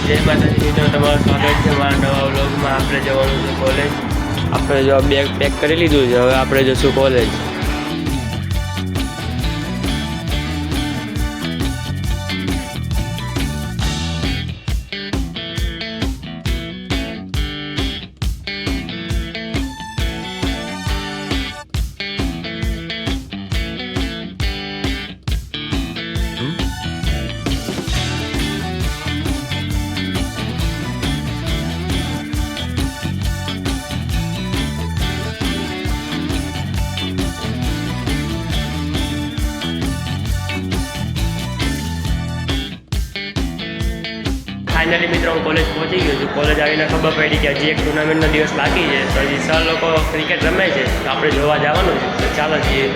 જય માતાજી મિત્રો, તમારું સ્વાગત છે મારા નવા વ્લોગમાં. આપણે જવાનું છે કોલેજ. આપણે જો બેગ પેક કરી લીધું છે, હવે આપણે જશું કોલેજ. ફાઇનલી મિત્રો હું કોલેજ પહોંચી ગયો છું. કોલેજ આવીને ખબર પડી કે હજી એક ટુર્નામેન્ટનો દિવસ બાકી છે. તો હજી સર લોકો ક્રિકેટ રમે છે, તો આપણે જોવા જવાનું છે. તો ચાલો જઈએ.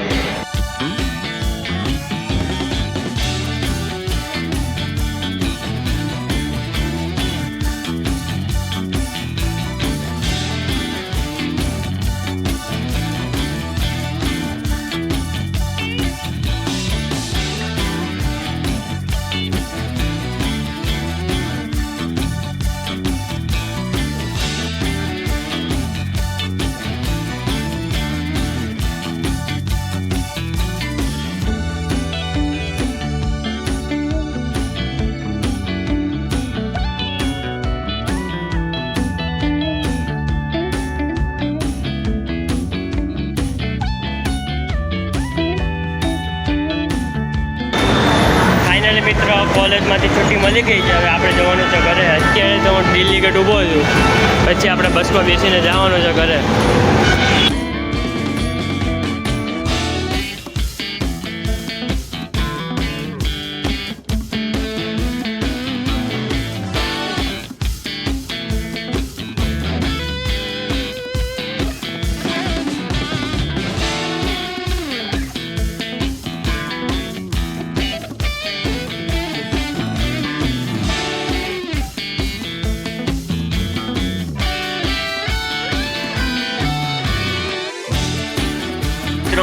મિત્રો કોલેજમાંથી છુટ્ટી મળી ગઈ છે. હવે આપણે જવાનું છે ઘરે. અત્યારે તો હું દિલ્હી ગેટ ઊભો છું, પછી આપણે બસમાં બેસીને જવાનું છે ઘરે.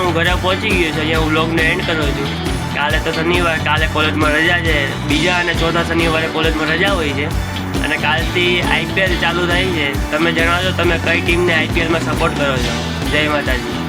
હું ઘરે પહોંચી ગયો છું. અહીંયા હું વ્લોગને એન્ડ કરું છું. કાલે તો શનિવાર, કાલે કોલેજમાં રજા છે. બીજા અને ચોથા શનિવારે કોલેજમાં રજા હોય છે. અને કાલથી IPL ચાલુ થાય છે. તમે જણાવજો તમે કઈ ટીમને IPLમાં સપોર્ટ કરો છો. જય માતાજી.